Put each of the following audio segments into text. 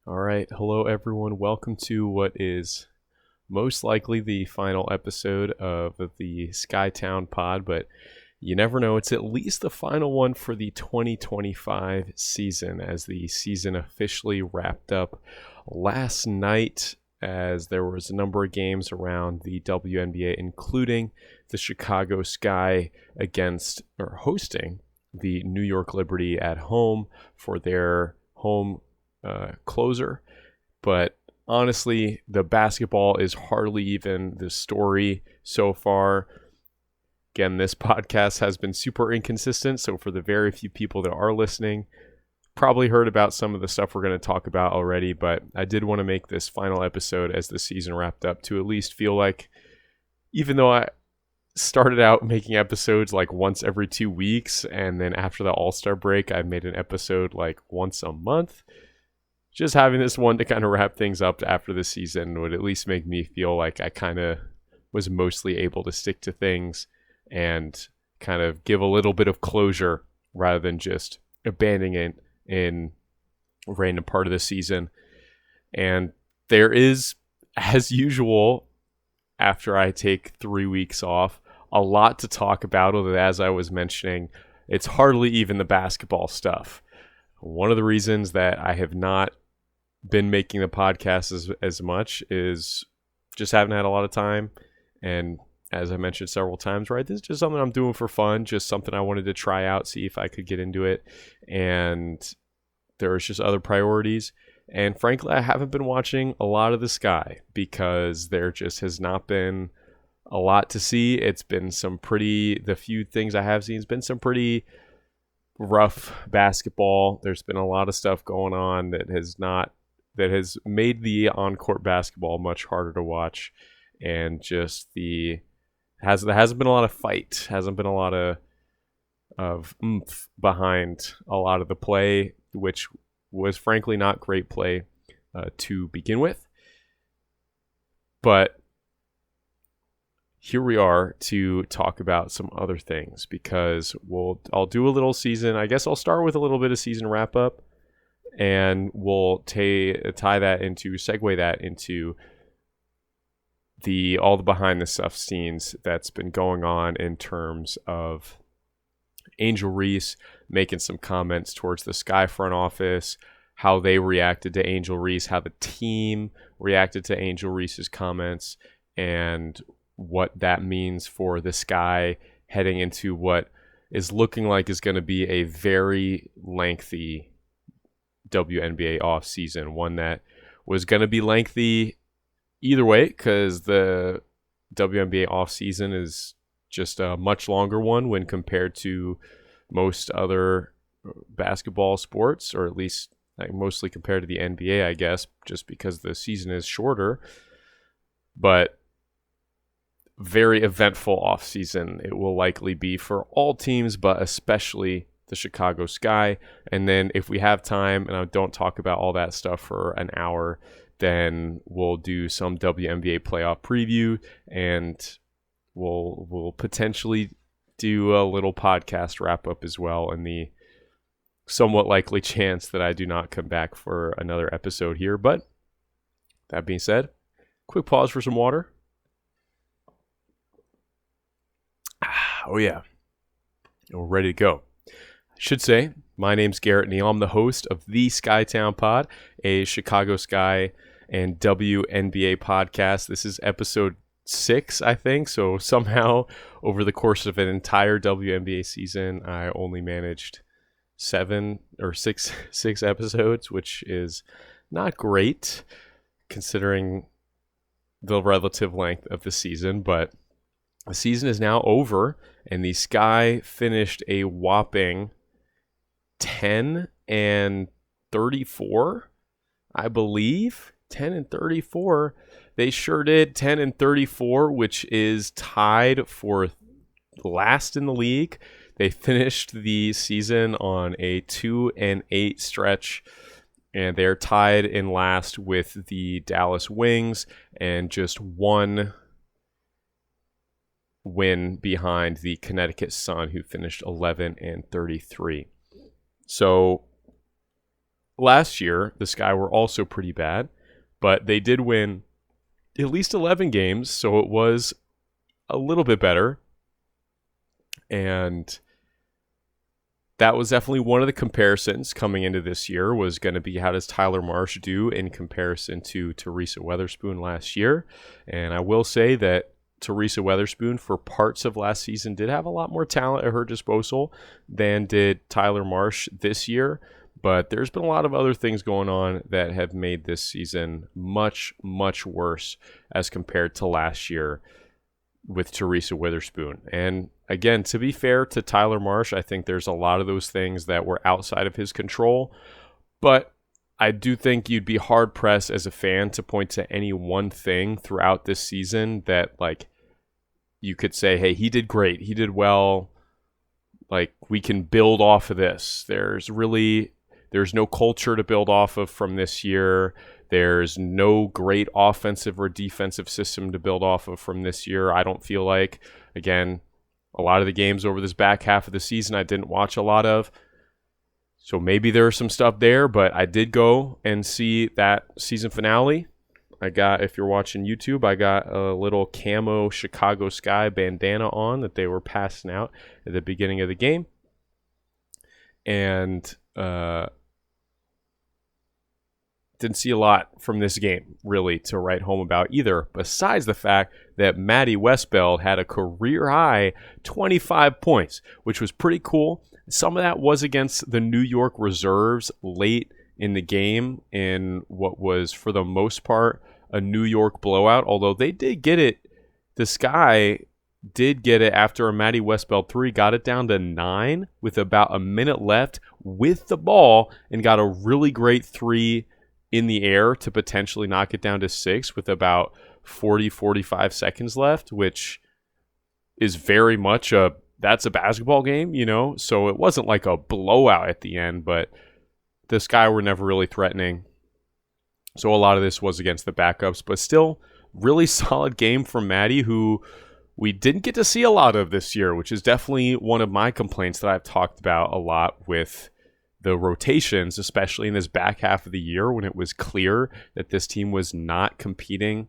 All right. Hello, everyone. Welcome to what is most likely the final episode of the SkyTown pod, but you never know. It's at least the final one for the 2025 season, as the season officially wrapped up last night, as there was a number of games around the WNBA, including the Chicago Sky hosting the New York Liberty at home for their home closer. But honestly, the basketball is hardly even the story so far. Again, this podcast has been super inconsistent, so for the very few people that are listening, probably heard about some of the stuff we're going to talk about already, but I did want to make this final episode as the season wrapped up to at least feel like, even though I started out making episodes like once every 2 weeks, and then after the All-Star break, I made an episode like once a month, just having this one to kind of wrap things up after the season would at least make me feel like I kind of was mostly able to stick to things and kind of give a little bit of closure rather than just abandoning it in a random part of the season. And there is, as usual, after I take 3 weeks off, a lot to talk about, although as I was mentioning, it's hardly even the basketball stuff. One of the reasons that I have not been making the podcast as much is just haven't had a lot of time. And as I mentioned several times, right, this is just something I'm doing for fun, just something I wanted to try out, see if I could get into it. And there was just other priorities. And frankly, I haven't been watching a lot of the Sky because there just has not been a lot to see. It's been the few things I have seen, it's been some pretty rough basketball. There's been a lot of stuff going on that has made the on-court basketball much harder to watch, and just there hasn't been a lot of fight, hasn't been a lot of oomph behind a lot of the play, which was frankly not great play to begin with. But here we are to talk about some other things, because I'll do a little season. I guess I'll start with a little bit of season wrap up, and we'll segue that into all the behind the stuff scenes that's been going on in terms of Angel Reese making some comments towards the Sky front office, how they reacted to Angel Reese, how the team reacted to Angel Reese's comments, and what that means for the Sky heading into what is looking like is going to be a very lengthy WNBA offseason, one that was going to be lengthy either way, because the WNBA offseason is just a much longer one when compared to most other basketball sports, or at least mostly compared to the NBA, I guess, just because the season is shorter. But very eventful offseason it will likely be for all teams, but especially the Chicago Sky. And then if we have time, and I don't talk about all that stuff for an hour, then we'll do some WNBA playoff preview, and we'll potentially do a little podcast wrap up as well, in the somewhat likely chance that I do not come back for another episode here. But that being said, quick pause for some water. Oh yeah, we're ready to go. I should say, my name's Garrett Neal. I'm the host of the SkyTown Pod, a Chicago Sky and WNBA podcast. This is episode 6, I think. So somehow, over the course of an entire WNBA season, I only managed 6 episodes, which is not great considering the relative length of the season. But the season is now over, and the Sky finished a whopping 10-34, I believe. 10-34. They sure did. 10-34, which is tied for last in the league. They finished the season on a 2-8 stretch, and they're tied in last with the Dallas Wings, and just one win behind the Connecticut Sun, who finished 11-33. So last year, the Sky were also pretty bad, but they did win at least 11 games, so it was a little bit better. And that was definitely one of the comparisons coming into this year, was going to be how does Tyler Marsh do in comparison to Teresa Weatherspoon last year. And I will say that Teresa Weatherspoon for parts of last season did have a lot more talent at her disposal than did Tyler Marsh this year. But there's been a lot of other things going on that have made this season much, much worse as compared to last year with Teresa Weatherspoon. And again, to be fair to Tyler Marsh, I think there's a lot of those things that were outside of his control. But I do think you'd be hard-pressed as a fan to point to any one thing throughout this season that, like, you could say, hey, he did great, he did well, like, we can build off of this. There's no culture to build off of from this year. There's no great offensive or defensive system to build off of from this year, I don't feel like. Again, a lot of the games over this back half of the season I didn't watch a lot of. So maybe there's some stuff there, but I did go and see that season finale. I got, if you're watching YouTube, I got a little camo Chicago Sky bandana on that they were passing out at the beginning of the game. And didn't see a lot from this game, really, to write home about either, besides the fact that Maddie Westbeld had a career-high 25 points, which was pretty cool. Some of that was against the New York reserves late in the game in what was, for the most part, a New York blowout, although they did get it. The Sky did get it after a Maddie Westbeld 3, got it down to 9 with about a minute left with the ball, and got a really great 3 in the air to potentially knock it down to 6 with about 45 seconds left, which is very much that's a basketball game, you know? So it wasn't like a blowout at the end, but the Sky were never really threatening. So a lot of this was against the backups, but still really solid game from Maddie, who we didn't get to see a lot of this year, which is definitely one of my complaints that I've talked about a lot with the rotations, especially in this back half of the year when it was clear that this team was not competing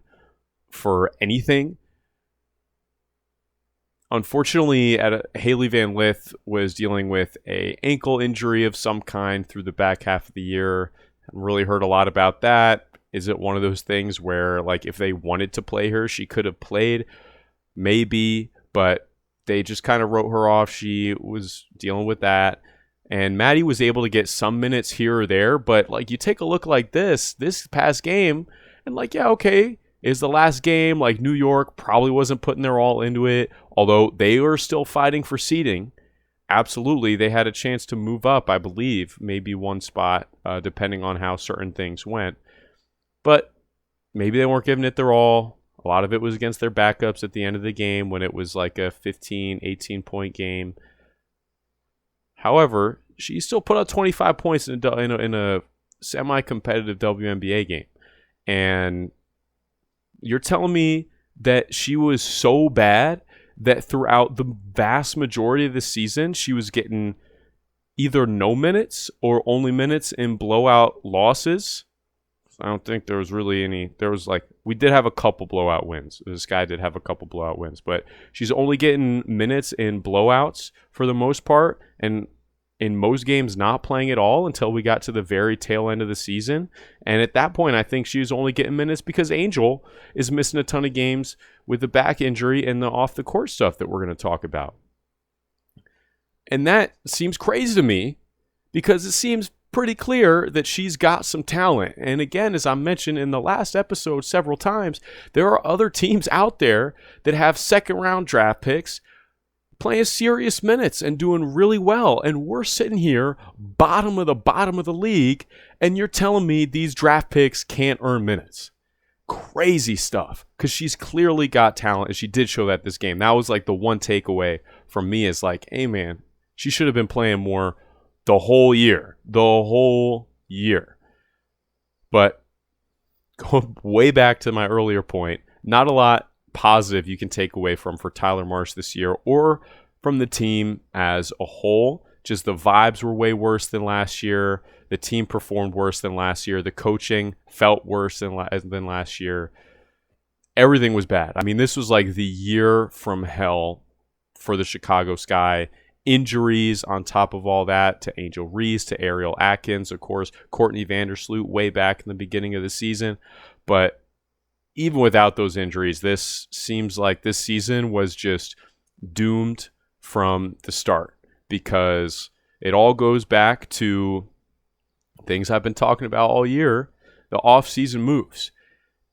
for anything. Unfortunately, Haley Van Lith was dealing with an ankle injury of some kind through the back half of the year. Haven't really heard a lot about that. Is it one of those things where, like, if they wanted to play her, she could have played? Maybe, but they just kind of wrote her off. She was dealing with that. And Maddie was able to get some minutes here or there, but like you take a look like this past game, and like, yeah, okay, is the last game, like New York probably wasn't putting their all into it, although they were still fighting for seeding. Absolutely, they had a chance to move up, I believe, maybe one spot, depending on how certain things went. But maybe they weren't giving it their all. A lot of it was against their backups at the end of the game when it was like a 15, 18-point game. However, she still put up 25 points in a semi-competitive WNBA game. And you're telling me that she was so bad that throughout the vast majority of the season, she was getting either no minutes or only minutes in blowout losses? I don't think there was really any. There was we did have a couple blowout wins. This guy did have a couple blowout wins, but she's only getting minutes in blowouts for the most part, and in most games not playing at all until we got to the very tail end of the season. And at that point, I think she was only getting minutes because Angel is missing a ton of games with the back injury and the off-the-court stuff that we're going to talk about. And that seems crazy to me because it seems pretty clear that she's got some talent. And again, as I mentioned in the last episode several times, there are other teams out there that have second-round draft picks playing serious minutes and doing really well. And we're sitting here, bottom of the league, and you're telling me these draft picks can't earn minutes. Crazy stuff, because she's clearly got talent, and she did show that this game. That was like the one takeaway from me is like, hey man, she should have been playing more the whole year. But going way back to my earlier point, not a lot positive you can take away from for Tyler Marsh this year or from the team as a whole. just the vibes were way worse than last year. The team performed worse than last year. The coaching felt worse than last year. Everything was bad. I mean, this was like the year from hell for the Chicago Sky. Injuries on top of all that to Angel Reese, to Ariel Atkins, of course, Courtney Vandersloot way back in the beginning of the season. But even without those injuries, this seems like this season was just doomed from the start, because it all goes back to things I've been talking about all year, the off-season moves.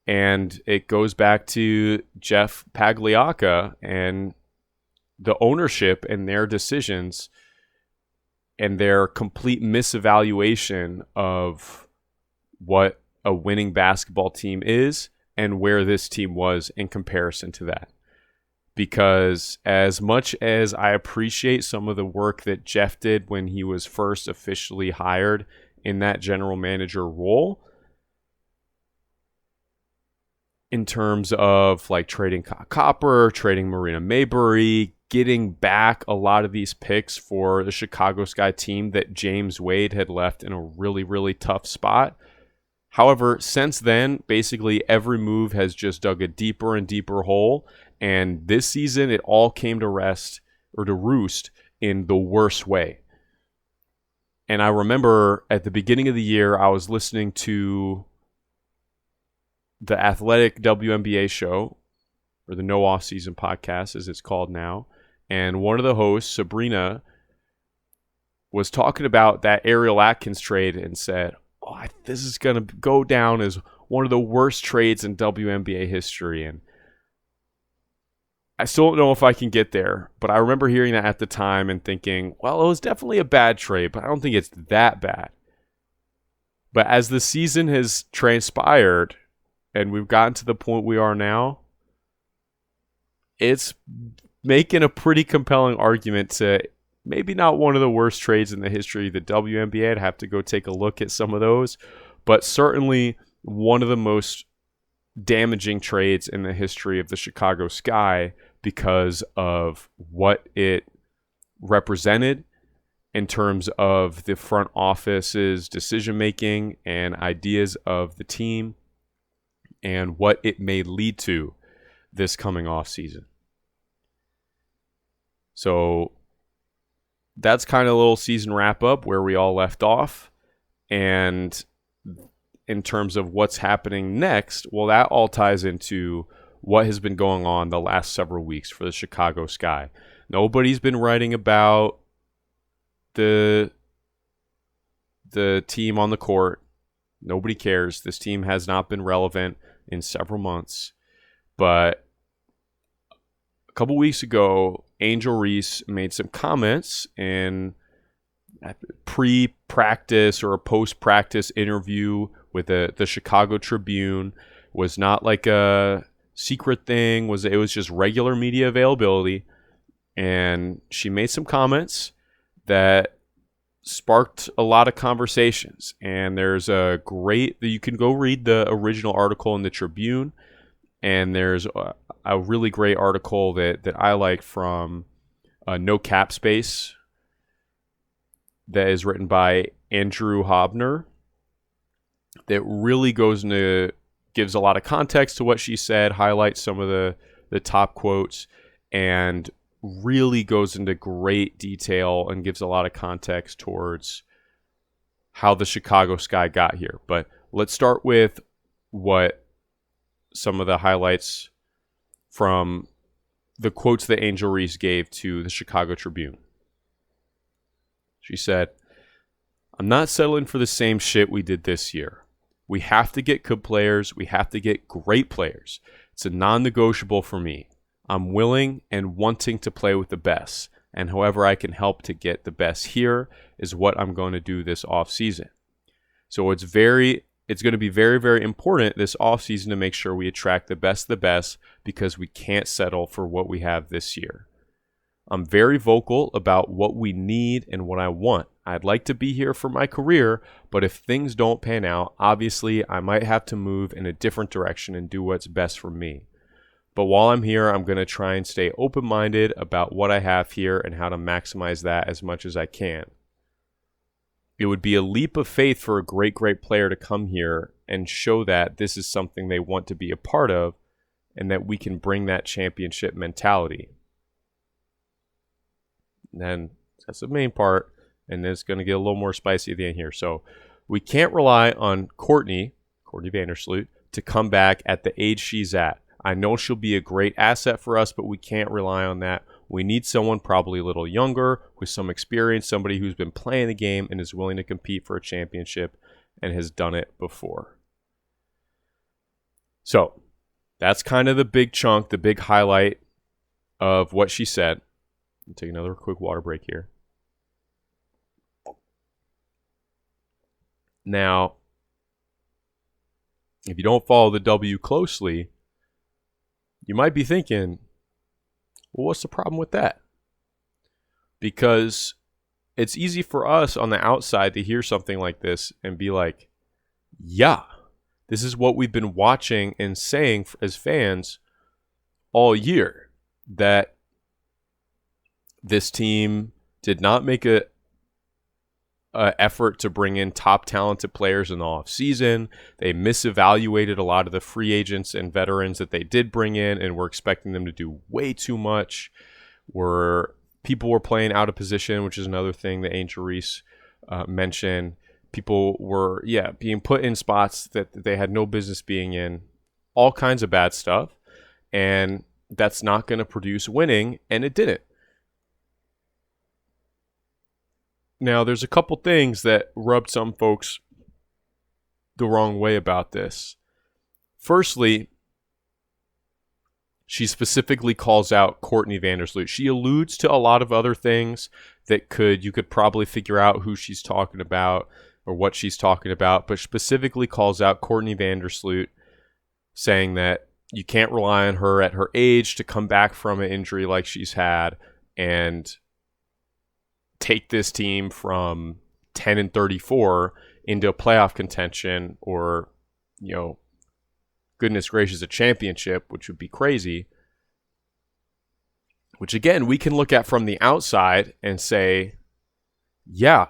And it goes back to Jeff Pagliacca and the ownership and their decisions and their complete misevaluation of what a winning basketball team is and where this team was in comparison to that. Because as much as I appreciate some of the work that Jeff did when he was first officially hired in that general manager role, in terms of like trading Copper, trading Marina Maybury, getting back a lot of these picks for the Chicago Sky team that James Wade had left in a really, really tough spot. However, since then, basically every move has just dug a deeper and deeper hole. And this season, it all came to roost in the worst way. And I remember at the beginning of the year, I was listening to the Athletic WNBA show, or the No Off Season podcast, as it's called now. And one of the hosts, Sabrina, was talking about that Ariel Atkins trade and said, this is going to go down as one of the worst trades in WNBA history. And I still don't know if I can get there, but I remember hearing that at the time and thinking, well, it was definitely a bad trade, but I don't think it's that bad. But as the season has transpired and we've gotten to the point we are now, it's making a pretty compelling argument to maybe not one of the worst trades in the history of the WNBA. I'd have to go take a look at some of those, but certainly one of the most damaging trades in the history of the Chicago Sky because of what it represented in terms of the front office's decision-making and ideas of the team and what it may lead to this coming off season. So that's kind of a little season wrap up where we all left off. And in terms of what's happening next, well, that all ties into what has been going on the last several weeks for the Chicago Sky. Nobody's been writing about the team on the court. Nobody cares. This team has not been relevant in several months. But a couple weeks ago, Angel Reese made some comments in a pre-practice or a post-practice interview with the Chicago Tribune. Was not like a secret thing. It was just regular media availability. And she made some comments that sparked a lot of conversations. And there's you can go read the original article in the Tribune. And there's a really great article that I like from No Cap Space that is written by Andrew Hobner that really gives a lot of context to what she said, highlights some of the top quotes, and really goes into great detail and gives a lot of context towards how the Chicago Sky got here. But let's start with what some of the highlights from the quotes that Angel Reese gave to the Chicago Tribune. She said, "I'm not settling for the same shit we did this year. We have to get good players. We have to get great players. It's a non-negotiable for me. I'm willing and wanting to play with the best, and however I can help to get the best here is what I'm going to do this offseason. So it's going to be very, very important this offseason to make sure we attract the best of the best because we can't settle for what we have this year. I'm very vocal about what we need and what I want. I'd like to be here for my career, but if things don't pan out, obviously I might have to move in a different direction and do what's best for me. But while I'm here, I'm going to try and stay open-minded about what I have here and how to maximize that as much as I can. It would be a leap of faith for a great, great player to come here and show that this is something they want to be a part of and that we can bring that championship mentality. And then that's the main part, and it's going to get a little more spicy at the end here. So we can't rely on Courtney Vandersloot, to come back at the age she's at. I know she'll be a great asset for us, but we can't rely on that. We need someone probably a little younger with some experience, somebody who's been playing the game and is willing to compete for a championship and has done it before. So that's kind of the big chunk, the big highlight of what she said. I'll take another quick water break here. Now, if you don't follow the W closely, you might be thinking, well, what's the problem with that? Because it's easy for us on the outside to hear something like this and be like, yeah, this is what we've been watching and saying as fans all year, that this team did not make a effort to bring in top talented players in the offseason. They misevaluated a lot of the free agents and veterans that they did bring in, and were expecting them to do way too much. People were playing out of position, which is another thing that Angel Reese mentioned. People were, being put in spots that they had no business being in. All kinds of bad stuff. And that's not going to produce winning, and it didn't. Now, there's a couple things that rubbed some folks the wrong way about this. Firstly, she specifically calls out Courtney Vandersloot. She alludes to a lot of other things that you could probably figure out who she's talking about or what she's talking about, but specifically calls out Courtney Vandersloot, saying that you can't rely on her at her age to come back from an injury like she's had and take this team from 10-34 into a playoff contention, or, goodness gracious, a championship, which would be crazy. Which, again, we can look at from the outside and say, yeah,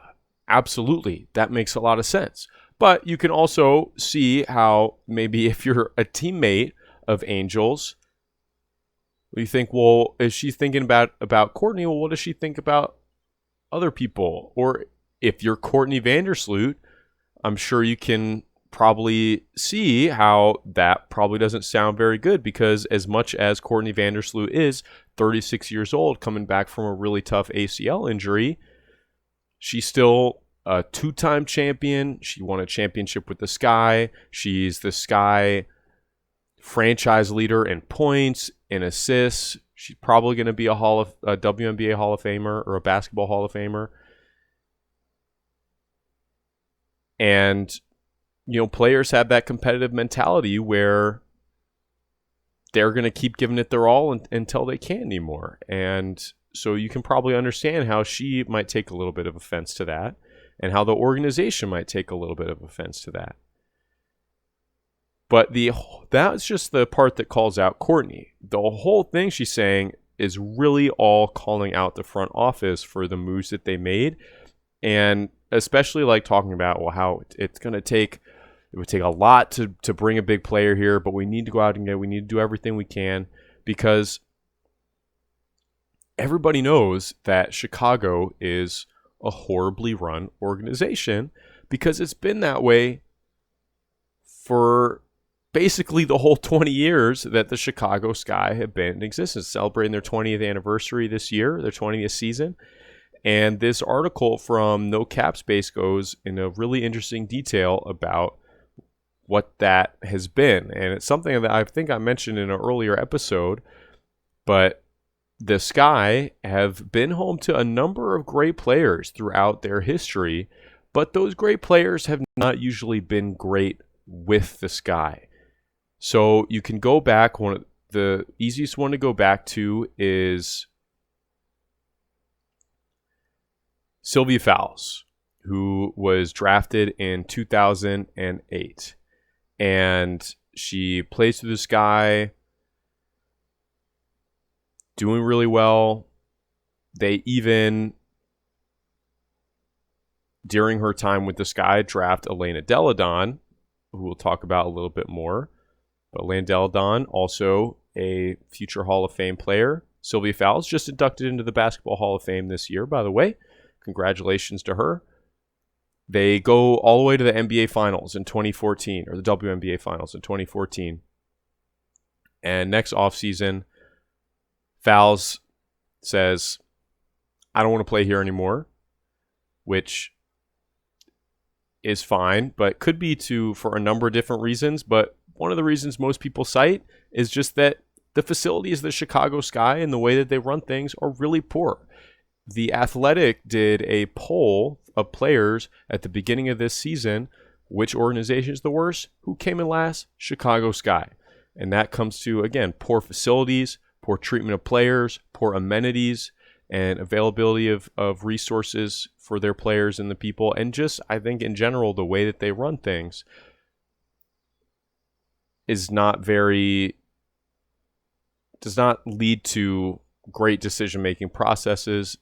absolutely, that makes a lot of sense. But you can also see how maybe if you're a teammate of Angel's, you think, well, is she thinking about Courtney? Well, what does she think about other people? Or if you're Courtney Vandersloot, I'm sure you can probably see how that probably doesn't sound very good, because as much as Courtney Vandersloot is 36 years old, coming back from a really tough ACL injury, she's still a two-time champion. She won a championship with the Sky. She's the Sky franchise leader in points, in assists. She's probably going to be a WNBA Hall of Famer or a basketball Hall of Famer. And, players have that competitive mentality where they're going to keep giving it their all until they can't anymore. And so you can probably understand how she might take a little bit of offense to that, and how the organization might take a little bit of offense to that. But that's just the part that calls out Courtney. The whole thing she's saying is really all calling out the front office for the moves that they made. And especially talking about, how it would take a lot to bring a big player here, but we need to go out and we need to do everything we can, because everybody knows that Chicago is a horribly run organization, because it's been that way for basically the whole 20 years that the Chicago Sky have been in existence, celebrating their 20th anniversary this year, their 20th season. And this article from No Cap Space goes in a really interesting detail about what that has been. And it's something that I think I mentioned in an earlier episode, but the Sky have been home to a number of great players throughout their history, but those great players have not usually been great with the Sky. So you can go back. The easiest one to go back to is Sylvia Fowles, who was drafted in 2008. And she plays through the Sky doing really well. They even, during her time with the Sky, draft Elena Delle Donne, who we'll talk about a little bit more. But Elena Delle Donne, also a future Hall of Fame player. Sylvia Fowles just inducted into the Basketball Hall of Fame this year, by the way. Congratulations to her. They go all the way to the NBA Finals in 2014, or the WNBA Finals in 2014. And next offseason, Fowles says, I don't want to play here anymore, which is fine, but could be for a number of different reasons. But one of the reasons most people cite is just that the facilities of the Chicago Sky and the way that they run things are really poor. The Athletic did a poll of players at the beginning of this season. Which organization is the worst? Who came in last? Chicago Sky. And that comes to, again, poor facilities, poor treatment of players, poor amenities, and availability of resources for their players and the people. And just, I think, in general, the way that they run things is does not lead to great decision-making processes,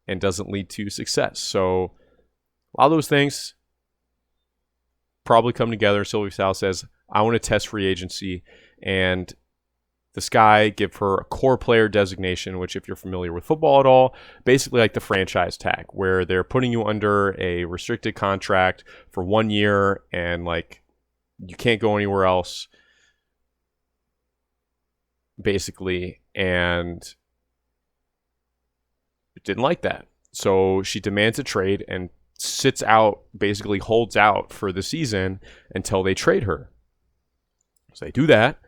and doesn't lead to success. So a lot of those things probably come together. Sylvia Fowles says, I want to test free agency, and the Sky give her a core player designation, which, if you're familiar with football at all, basically like the franchise tag, where they're putting you under a restricted contract for 1 year and like you can't go anywhere else, basically. And didn't like that. So she demands a trade and sits out, basically holds out for the season until they trade her. So they do that,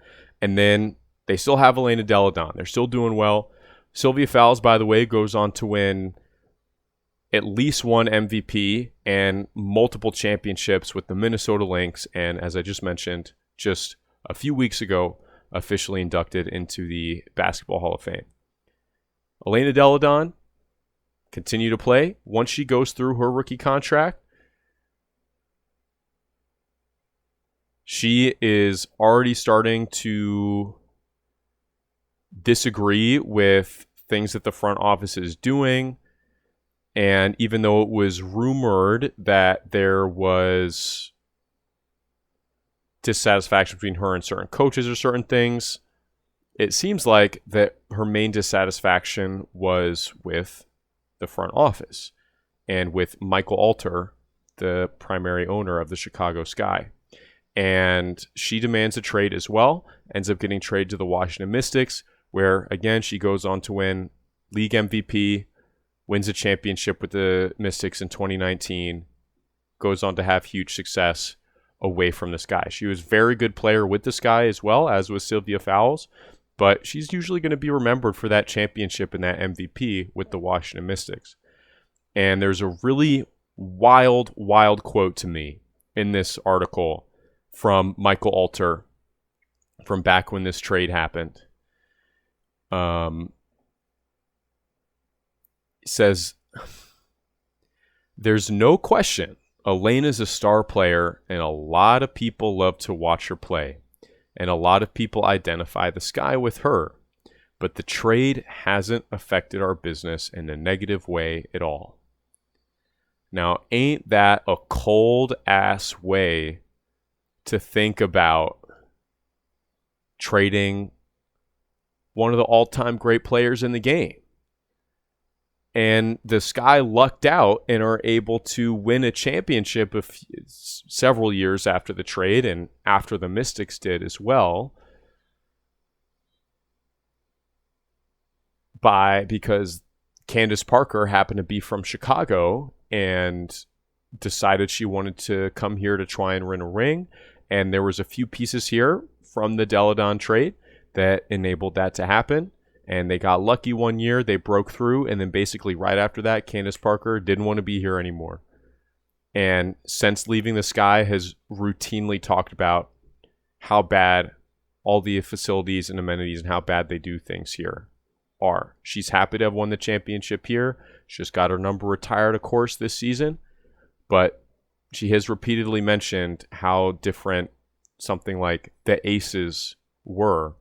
and then they still have Elena Delle Donne. They're still doing well. Sylvia Fowles, by the way, goes on to win at least one MVP and multiple championships with the Minnesota Lynx, and as I just mentioned, just a few weeks ago, officially inducted into the Basketball Hall of Fame. Elena Delle Donne continue to play. Once she goes through her rookie contract, she is already starting to disagree with things that the front office is doing. And even though it was rumored that there was dissatisfaction between her and certain coaches or certain things, it seems like that her main dissatisfaction was with the front office and with Michael Alter, the primary owner of the Chicago Sky. And she demands a trade as well, ends up getting traded to the Washington Mystics, where, again, she goes on to win league MVP, wins a championship with the Mystics in 2019, goes on to have huge success away from the Sky. She was a very good player with the Sky as well, as was Sylvia Fowles, but she's usually going to be remembered for that championship and that MVP with the Washington Mystics. And there's a really wild quote to me in this article from Michael Alter from back when this trade happened. Says, there's no question Elena's a star player and a lot of people love to watch her play. And a lot of people identify the Sky with her. But the trade hasn't affected our business in a negative way at all. Now, ain't that a cold-ass way to think about trading one of the all-time great players in the game? And the Sky lucked out and are able to win a championship several years after the trade and after the Mystics did as well, because Candace Parker happened to be from Chicago and decided she wanted to come here to try and win a ring. And there was a few pieces here from the Delle Donne trade that enabled that to happen. And they got lucky 1 year, they broke through, and then basically right after that, Candace Parker didn't want to be here anymore. And since leaving the Sky, has routinely talked about how bad all the facilities and amenities and how bad they do things here are. She's happy to have won the championship here. She just got her number retired, of course, this season. But she has repeatedly mentioned how different something like the Aces were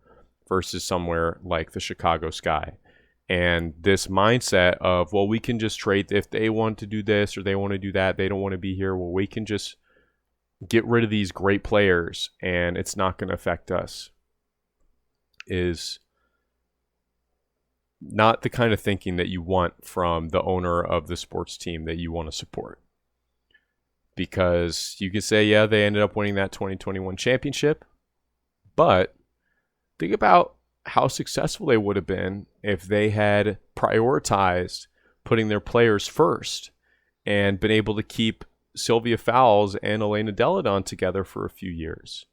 versus somewhere like the Chicago Sky. And this mindset of, well, we can just trade if they want to do this or they want to do that. They don't want to be here. Well, we can just get rid of these great players and it's not going to affect us, is not the kind of thinking that you want from the owner of the sports team that you want to support. Because you could say, yeah, they ended up winning that 2021 championship, but think about how successful they would have been if they had prioritized putting their players first and been able to keep Sylvia Fowles and Elena Deladon together for a few years.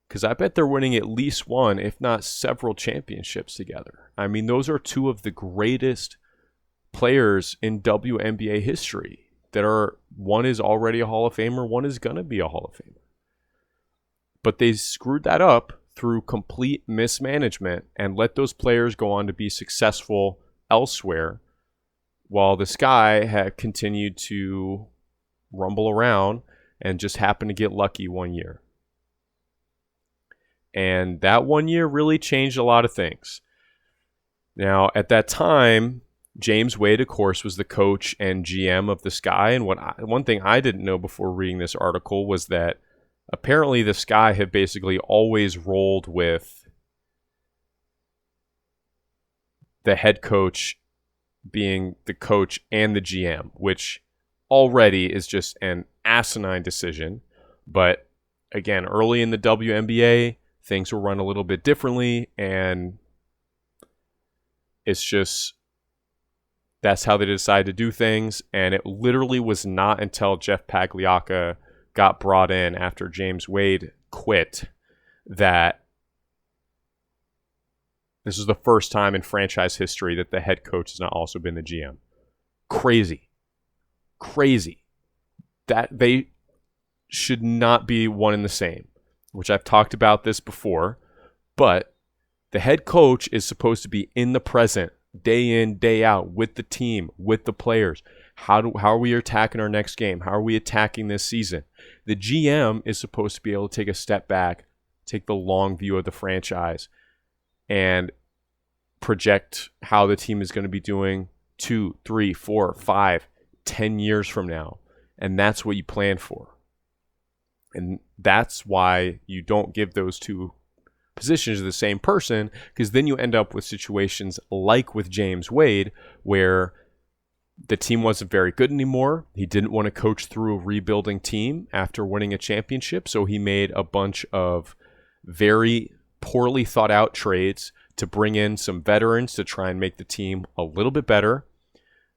Because I bet they're winning at least one, if not several championships together. I mean, those are two of the greatest players in WNBA history that are, one is already a Hall of Famer, one is going to be a Hall of Famer. But they screwed that up through complete mismanagement and let those players go on to be successful elsewhere, while the Sky had continued to rumble around and just happened to get lucky one year. And that one year really changed a lot of things. Now, at that time, James Wade, of course, was the coach and GM of the Sky. And one thing I didn't know before reading this article was that apparently the Sky had basically always rolled with the head coach being the coach and the GM, which already is just an asinine decision. But again, early in the WNBA, things were run a little bit differently, and it's just, that's how they decided to do things. And it literally was not until Jeff Pagliacca got brought in after James Wade quit that this is the first time in franchise history that the head coach has not also been the GM. Crazy. That they should not be one and the same, which I've talked about this before, but the head coach is supposed to be in the present, day in, day out, with the team, with the players. How are we attacking our next game? How are we attacking this season? The GM is supposed to be able to take a step back, take the long view of the franchise, and project how the team is going to be doing 2, 3, 4, 5, 10 years from now. And that's what you plan for. And that's why you don't give those two positions to the same person, because then you end up with situations like with James Wade, where the team wasn't very good anymore. He didn't want to coach through a rebuilding team after winning a championship, so he made a bunch of very poorly thought out trades to bring in some veterans to try and make the team a little bit better.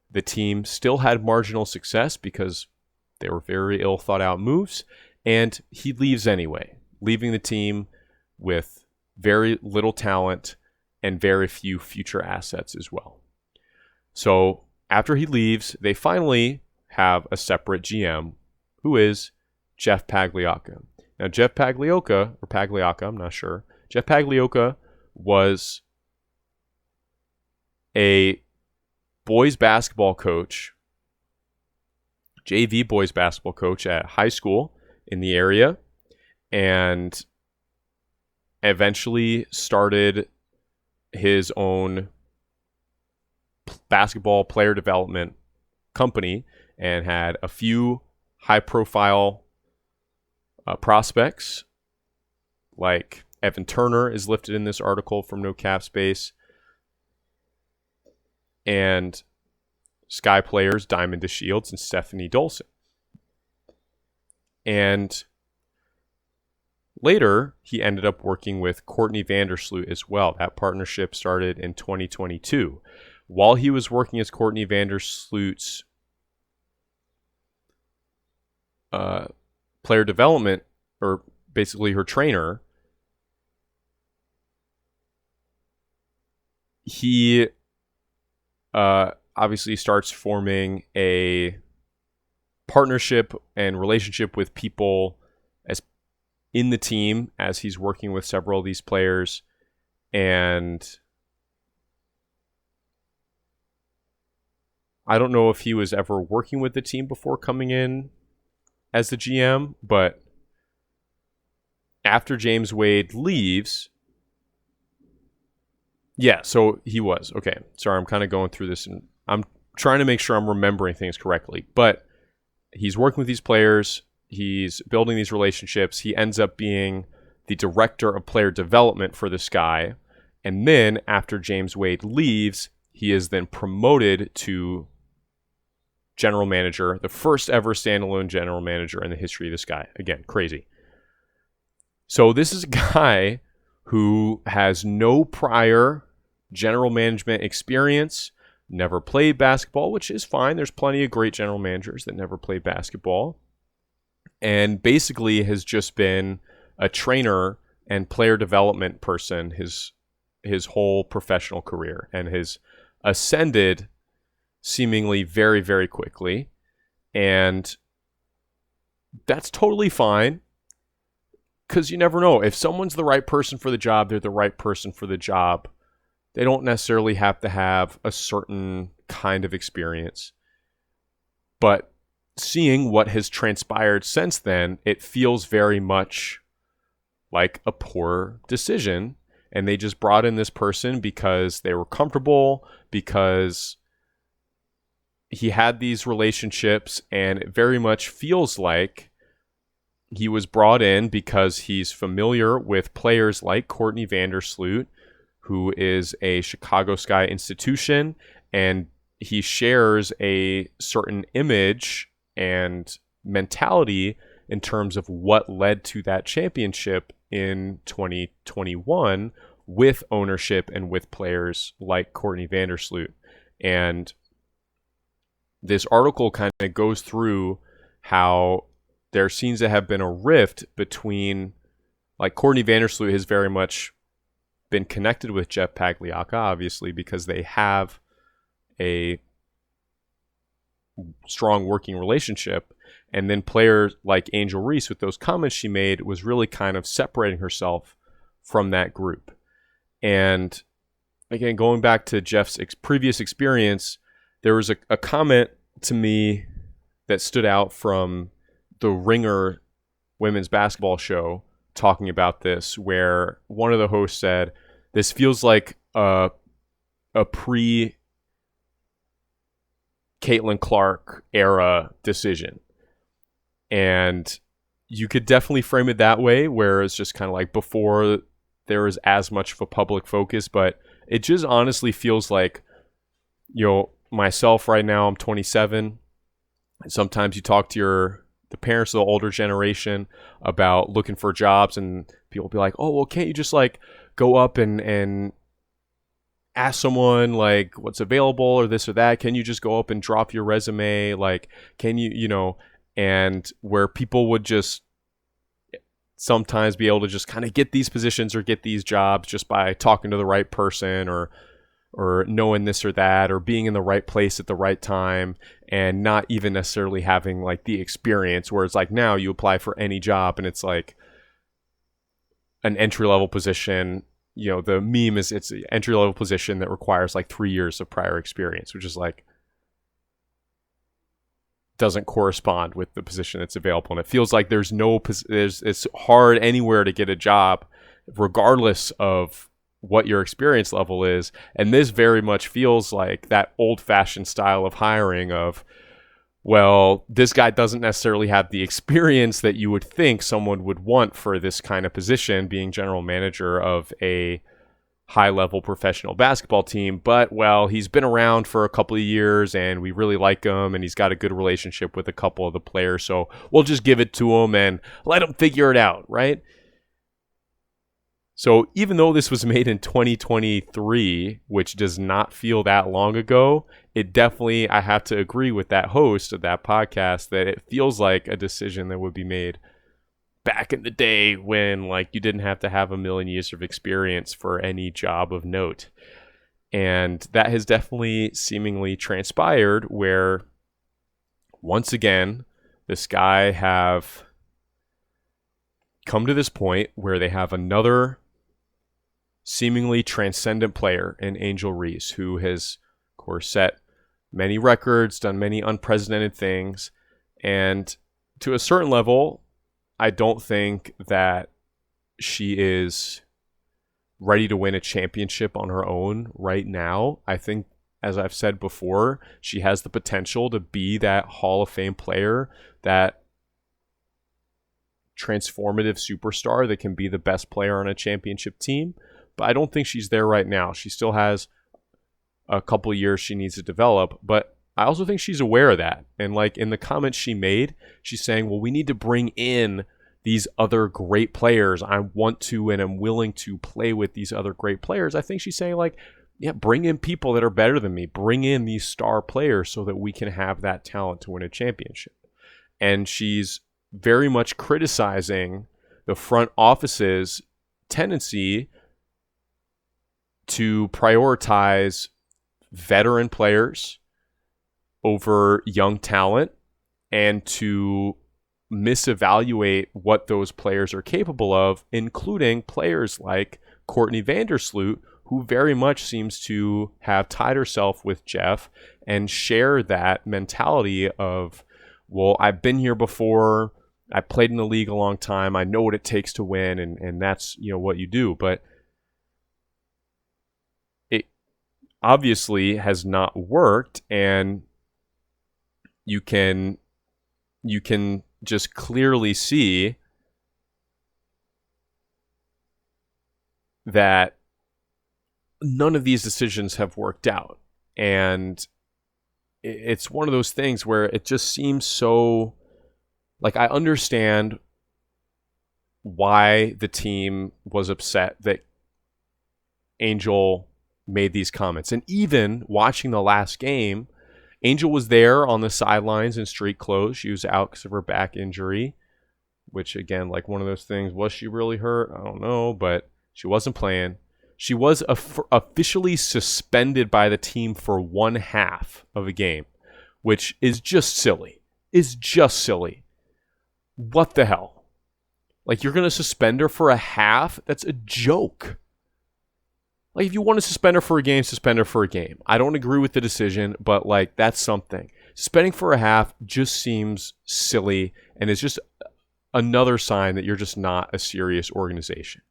The team still had marginal success because they were very ill thought out moves, and he leaves anyway, leaving the team with very little talent and very few future assets as well. So after he leaves, they finally have a separate GM, who is Jeff Pagliacca. Now, Jeff Pagliacca, I'm not sure. Jeff Pagliacca was a boys basketball coach, JV boys basketball coach at high school in the area, and eventually started his own basketball player development company and had a few high-profile prospects, like Evan Turner is listed in this article from No Cap Space, and Sky players Diamond DeShields and Stephanie Dolson. And later, he ended up working with Courtney Vandersloot as well. That partnership started in 2022. While he was working as Courtney Vandersloot's player development, or basically her trainer, he obviously starts forming a partnership and relationship with people as in the team as he's working with several of these players. And I don't know if he was ever working with the team before coming in as the GM, but after James Wade leaves, Yeah, so he was. Okay, sorry, I'm kind of going through this, and I'm trying to make sure I'm remembering things correctly. But he's working with these players. He's building these relationships. He ends up being the director of player development for the Sky. And then after James Wade leaves, he is then promoted to general manager, the first ever standalone general manager in the history of the Sky. Again, crazy. So this is a guy who has no prior general management experience, never played basketball, which is fine. There's plenty of great general managers that never played basketball, and basically has just been a trainer and player development person his whole professional career, and has ascended seemingly very, very quickly. And that's totally fine, because you never know. If someone's the right person for the job, they're the right person for the job. They don't necessarily have to have a certain kind of experience. But seeing what has transpired since then, it feels very much like a poor decision. And they just brought in this person because they were comfortable, because he had these relationships, and it very much feels like he was brought in because he's familiar with players like Courtney Vandersloot, who is a Chicago Sky institution, and he shares a certain image and mentality in terms of what led to that championship in 2021 with ownership and with players like Courtney Vandersloot. And this article kind of goes through how there seems to have been a rift between, like, Courtney Vandersloot has very much been connected with Jeff Pagliacca, obviously, because they have a strong working relationship. And then players like Angel Reese, with those comments she made, was really kind of separating herself from that group. And again, going back to Jeff's previous experience, there was a comment to me that stood out from the Ringer women's basketball show talking about this, where one of the hosts said, this feels like a pre Caitlin Clark era decision. And you could definitely frame it that way, where it's just kind of like before there was as much of a public focus. But it just honestly feels like, myself right now, I'm 27. And sometimes you talk to the parents of the older generation about looking for jobs, and people be like, oh, well, can't you just like go up and ask someone like what's available or this or that? Can you just go up and drop your resume? Like, can you, and where people would just sometimes be able to just kind of get these positions or get these jobs just by talking to the right person, or knowing this or that, or being in the right place at the right time, and not even necessarily having like the experience, where it's like now you apply for any job and it's like an entry-level position. The meme is it's an entry-level position that requires like 3 years of prior experience, which is like doesn't correspond with the position that's available. And it feels like it's hard anywhere to get a job regardless of what your experience level is. And this very much feels like that old-fashioned style of hiring of, well, this guy doesn't necessarily have the experience that you would think someone would want for this kind of position, being general manager of a high-level professional basketball team, but, well, he's been around for a couple of years and we really like him, and he's got a good relationship with a couple of the players, so we'll just give it to him and let him figure it out, right? So even though this was made in 2023, which does not feel that long ago, it definitely, I have to agree with that host of that podcast, that it feels like a decision that would be made back in the day when like you didn't have to have a million years of experience for any job of note. And that has definitely seemingly transpired, where once again, the Sky have come to this point where they have another seemingly transcendent player in Angel Reese, who has, of course, set many records, done many unprecedented things. And to a certain level, I don't think that she is ready to win a championship on her own right now. I think, as I've said before, she has the potential to be that Hall of Fame player, that transformative superstar that can be the best player on a championship team. But I don't think she's there right now. She still has a couple years she needs to develop, but I also think she's aware of that. And like in the comments she made, she's saying, well, we need to bring in these other great players. I want to and I'm willing to play with these other great players. I think she's saying like, yeah, bring in people that are better than me. Bring in these star players so that we can have that talent to win a championship. And she's very much criticizing the front office's tendency to prioritize veteran players over young talent and to misevaluate what those players are capable of, including players like Courtney Vandersloot, who very much seems to have tied herself with Jeff and share that mentality of, well, I've been here before, I played in the league a long time, I know what it takes to win, and that's, you know, what you do. But it obviously has not worked, and you can just clearly see that none of these decisions have worked out. And it's one of those things where it just seems so, like, I understand why the team was upset that Angel made these comments. And even watching the last game, Angel was there on the sidelines in street clothes. She was out because of her back injury, which, again, like one of those things, was she really hurt? I don't know, but she wasn't playing. She was officially suspended by the team for one half of a game, which is just silly. What the hell? Like, you're going to suspend her for a half? That's a joke. Like, if you want to suspend her for a game, suspend her for a game. I don't agree with the decision, but, like, that's something. Suspending for a half just seems silly, and it's just another sign that you're just not a serious organization.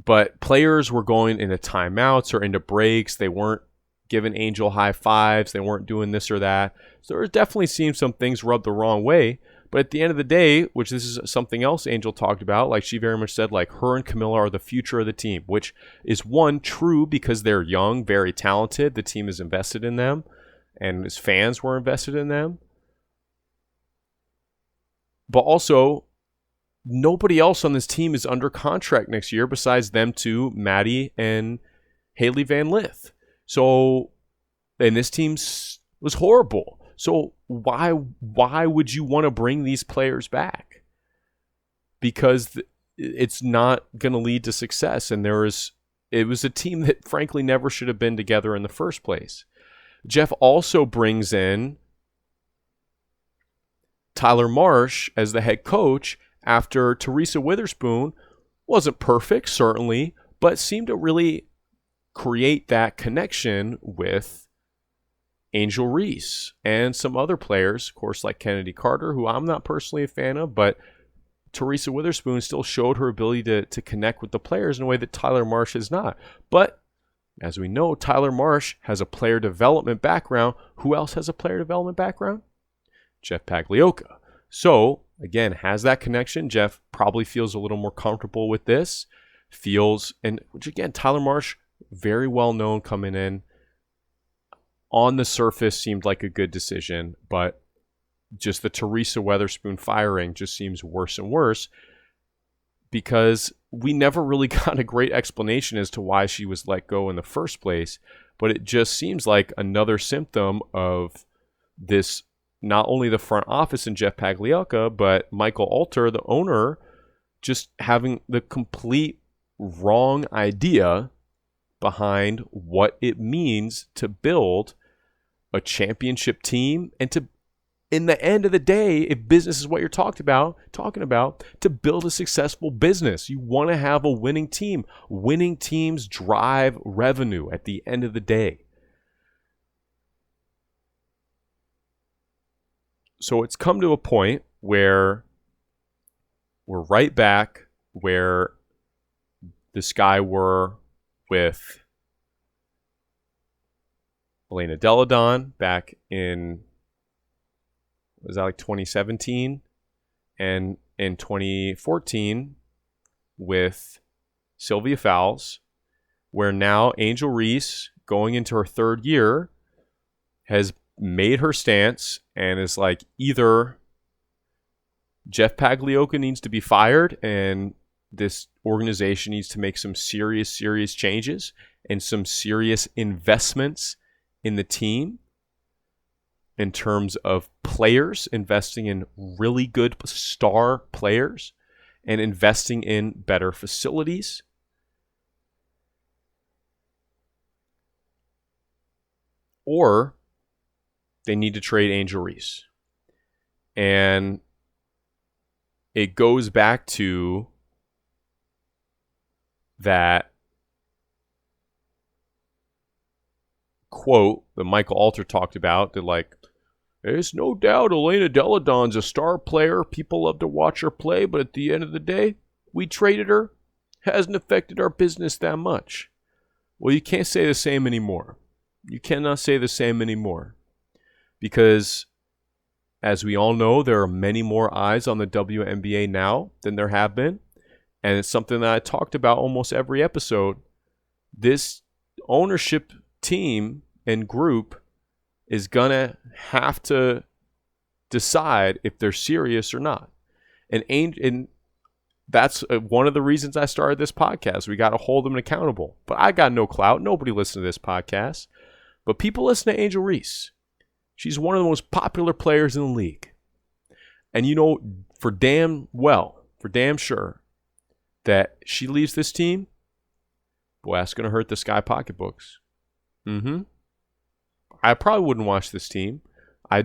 But players were going into timeouts or into breaks. They weren't giving Angel high fives. They weren't doing this or that. So there definitely seemed some things rubbed the wrong way. But at the end of the day, which this is something else Angel talked about, like she very much said, like her and Camilla are the future of the team, which is one, true because they're young, very talented. The team is invested in them, and his fans were invested in them. But also, nobody else on this team is under contract next year besides them two, Maddie and Haley Van Lith. So, and this team was horrible. So why would you want to bring these players back? Because it's not going to lead to success. And it was a team that frankly never should have been together in the first place. Jeff also brings in Tyler Marsh as the head coach after Teresa Witherspoon wasn't perfect, certainly, but seemed to really create that connection with Angel Reese and some other players, of course, like Kennedy Carter, who I'm not personally a fan of, but Teresa Witherspoon still showed her ability to connect with the players in a way that Tyler Marsh has not. But as we know, Tyler Marsh has a player development background. Who else has a player development background? Jeff Pagliocca. So, again, has that connection. Jeff probably feels a little more comfortable with this. Which again, Tyler Marsh, very well known coming in. On the surface seemed like a good decision, but just the Teresa Witherspoon firing just seems worse and worse because we never really got a great explanation as to why she was let go in the first place. But it just seems like another symptom of this, not only the front office and Jeff Pagliocca, but Michael Alter, the owner, just having the complete wrong idea behind what it means to build a championship team and to, in the end of the day, if business is what you're talking about, to build a successful business, you want to have a winning team. Winning teams drive revenue at the end of the day. So it's come to a point where we're right back where the Sky were with Elena Deladon back in, was that like 2017? And in 2014 with Sylvia Fowles, where now Angel Reese, going into her third year, has made her stance and is like, either Jeff Pagliocca needs to be fired and this organization needs to make some serious changes and some serious investments in the team in terms of players, investing in really good star players and investing in better facilities. Or they need to trade Angel Reese. And it goes back to that quote that Michael Alter talked about, that like, there's no doubt Elena Deladon's a star player. People love to watch her play, but at the end of the day, we traded her. Hasn't affected our business that much. Well, you can't say the same anymore. You cannot say the same anymore. Because, as we all know, there are many more eyes on the WNBA now than there have been. And it's something that I talked about almost every episode. This ownership team and group is going to have to decide if they're serious or not. And that's one of the reasons I started this podcast. We got to hold them accountable. But I got no clout. Nobody listens to this podcast. But people listen to Angel Reese. She's one of the most popular players in the league. And you know, for damn sure, that she leaves this team, boy, that's going to hurt the Sky pocketbooks. I probably wouldn't watch this team. I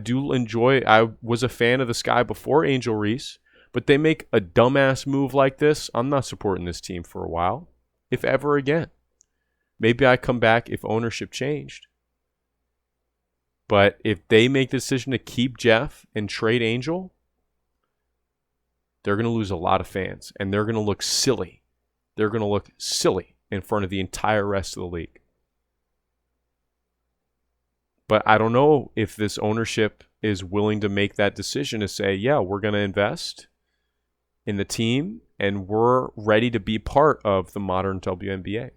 was a fan of the Sky before Angel Reese, but they make a dumbass move like this, I'm not supporting this team for a while, if ever again. Maybe I come back if ownership changed. But if they make the decision to keep Jeff and trade Angel, they're going to lose a lot of fans, and they're going to look silly. They're going to look silly in front of the entire rest of the league. But I don't know if this ownership is willing to make that decision to say, yeah, we're going to invest in the team and we're ready to be part of the modern WNBA.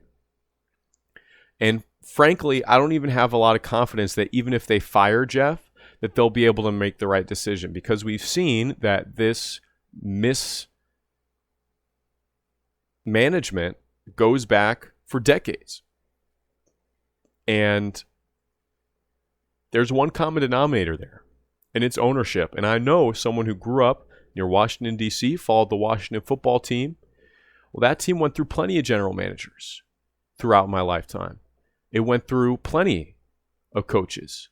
And frankly, I don't even have a lot of confidence that even if they fire Jeff, that they'll be able to make the right decision, because we've seen that this mismanagement goes back for decades. And there's one common denominator there, and it's ownership. And I know someone who grew up near Washington, D.C., followed the Washington football team. Well, that team went through plenty of general managers throughout my lifetime. It went through plenty of coaches.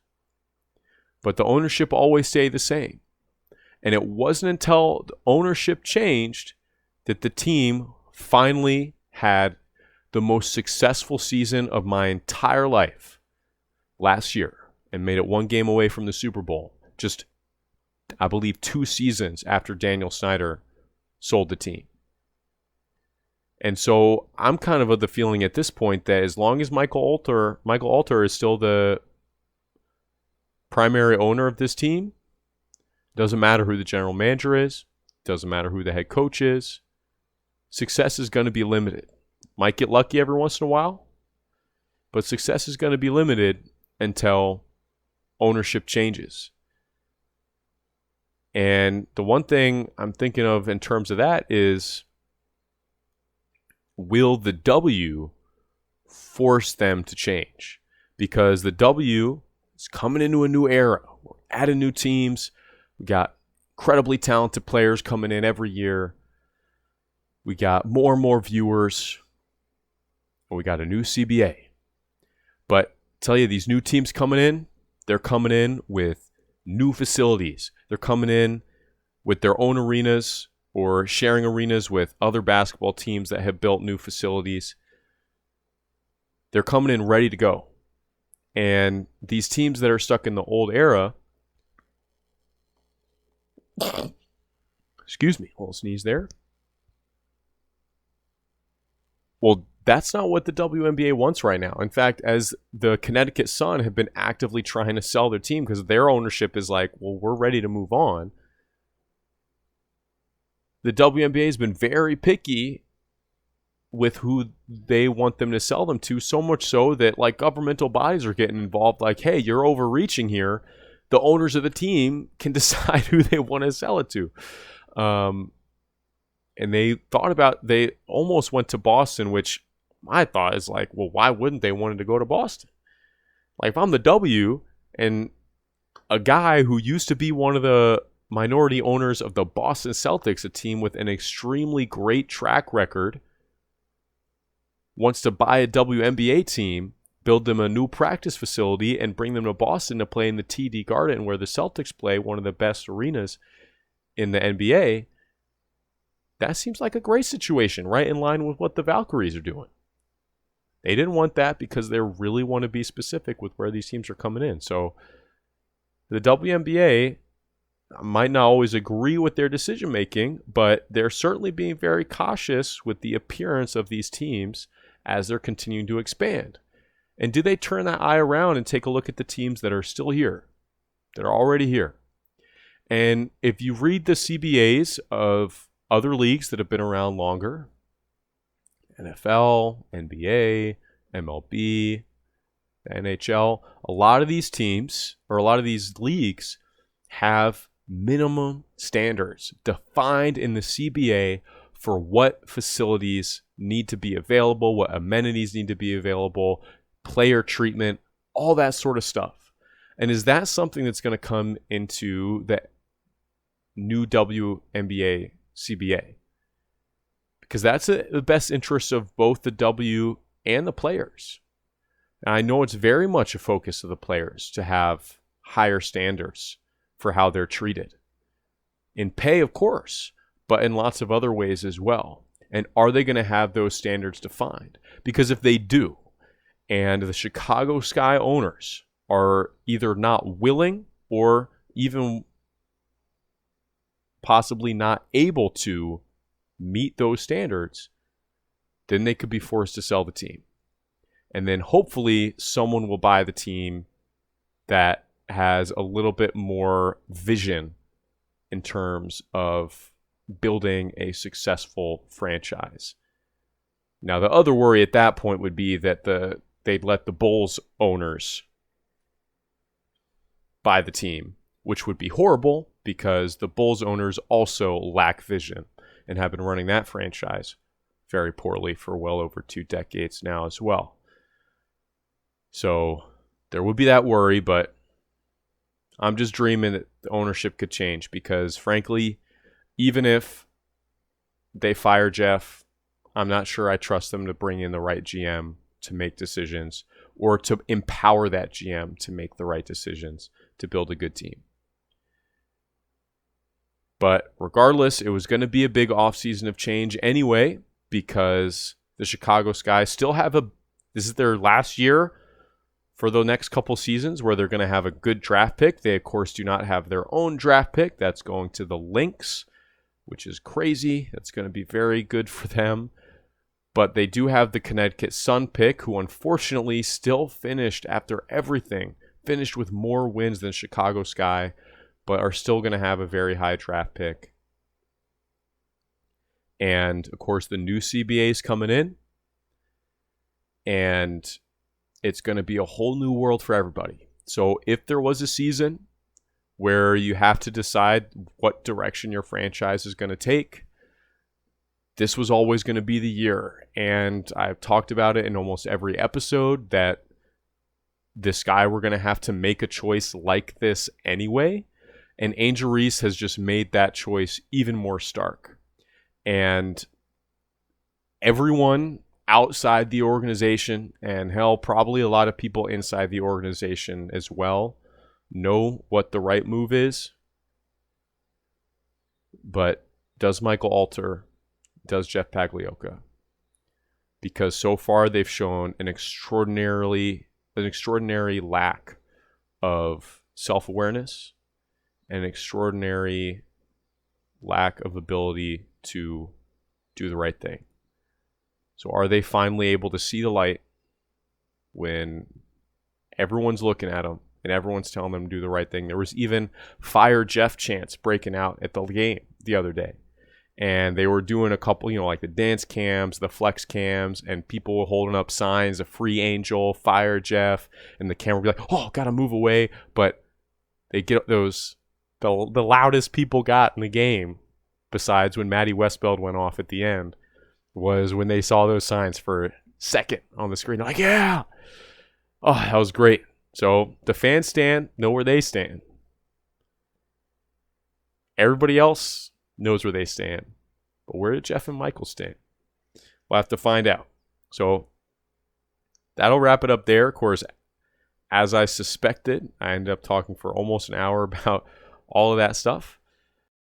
But the ownership always stayed the same. And it wasn't until the ownership changed that the team finally had the most successful season of my entire life last year, and made it one game away from the Super Bowl. Just, I believe, 2 seasons after Daniel Snyder sold the team. And so I'm kind of the feeling at this point that as long as Michael Alter is still the primary owner of this team, doesn't matter who the general manager is, doesn't matter who the head coach is, success is going to be limited. Might get lucky every once in a while, but success is going to be limited until ownership changes. And the one thing I'm thinking of in terms of that is, will the W force them to change? Because the W is coming into a new era. We're adding new teams. We got incredibly talented players coming in every year. We got more and more viewers. We got a new CBA. But tell you, these new teams coming in, they're coming in with new facilities. They're coming in with their own arenas or sharing arenas with other basketball teams that have built new facilities. They're coming in ready to go. And these teams that are stuck in the old era, excuse me, a little sneeze there. Well, that's not what the WNBA wants right now. In fact, as the Connecticut Sun have been actively trying to sell their team because their ownership is like, well, we're ready to move on. The WNBA has been very picky with who they want them to sell them to, so much so that like governmental bodies are getting involved. Like, hey, you're overreaching here. The owners of the team can decide who they want to sell it to. And they almost went to Boston, which my thought is like, well, why wouldn't they want to go to Boston? Like, if I'm the W and a guy who used to be one of the minority owners of the Boston Celtics, a team with an extremely great track record, wants to buy a WNBA team, build them a new practice facility, and bring them to Boston to play in the TD Garden where the Celtics play, one of the best arenas in the NBA, that seems like a great situation, right in line with what the Valkyries are doing. They didn't want that because they really want to be specific with where these teams are coming in. So the WNBA might not always agree with their decision making, but they're certainly being very cautious with the appearance of these teams as they're continuing to expand. And do they turn that eye around and take a look at the teams that are still here, that are already here? And if you read the CBAs of other leagues that have been around longer, NFL, NBA, MLB, the NHL, a lot of these teams or a lot of these leagues have minimum standards defined in the CBA for what facilities need to be available, what amenities need to be available, player treatment, all that sort of stuff. And is that something that's going to come into the new WNBA CBA? Because that's the best interest of both the W and the players. And I know it's very much a focus of the players to have higher standards for how they're treated. In pay, of course, but in lots of other ways as well. And are they going to have those standards defined? Because if they do, and the Chicago Sky owners are either not willing or even possibly not able to meet those standards, then they could be forced to sell the team. And then hopefully someone will buy the team that has a little bit more vision in terms of building a successful franchise. Now, the other worry at that point would be that they'd let the Bulls owners buy the team, which would be horrible because the Bulls owners also lack vision and have been running that franchise very poorly for well over 2 decades now as well. So there would be that worry, but I'm just dreaming that the ownership could change because, frankly, even if they fire Jeff, I'm not sure I trust them to bring in the right GM to make decisions or to empower that GM to make the right decisions to build a good team. But regardless, it was going to be a big offseason of change anyway because the Chicago Sky still have this is their last year for the next couple seasons where they're going to have a good draft pick. They, of course, do not have their own draft pick. That's going to the Lynx, which is crazy. That's going to be very good for them. But they do have the Connecticut Sun pick, who unfortunately still finished after everything, finished with more wins than Chicago Sky, but are still going to have a very high draft pick. And, of course, the new CBA is coming in. And it's going to be a whole new world for everybody. So if there was a season where you have to decide what direction your franchise is going to take, this was always going to be the year. And I've talked about it in almost every episode that this guy, we're going to have to make a choice like this anyway. And Angel Reese has just made that choice even more stark. And everyone outside the organization, and hell, probably a lot of people inside the organization as well, know what the right move is. But does Michael Alter, does Jeff Pagliocca? Because so far they've shown an extraordinary lack of self-awareness, an extraordinary lack of ability to do the right thing. So are they finally able to see the light when everyone's looking at them and everyone's telling them to do the right thing? There was even Fire Jeff chants breaking out at the game the other day. And they were doing a couple, like the dance cams, the flex cams, and people were holding up signs of Free Angel, Fire Jeff, and the camera would be like, oh, gotta move away. But they get those, the loudest people got in the game, besides when Maddie Westbeld went off at the end, was when they saw those signs for a second on the screen. They're like, yeah! Oh, that was great. So the fans know where they stand. Everybody else knows where they stand. But where did Jeff and Michael stand? We'll have to find out. So that'll wrap it up there. Of course, as I suspected, I ended up talking for almost an hour about all of that stuff.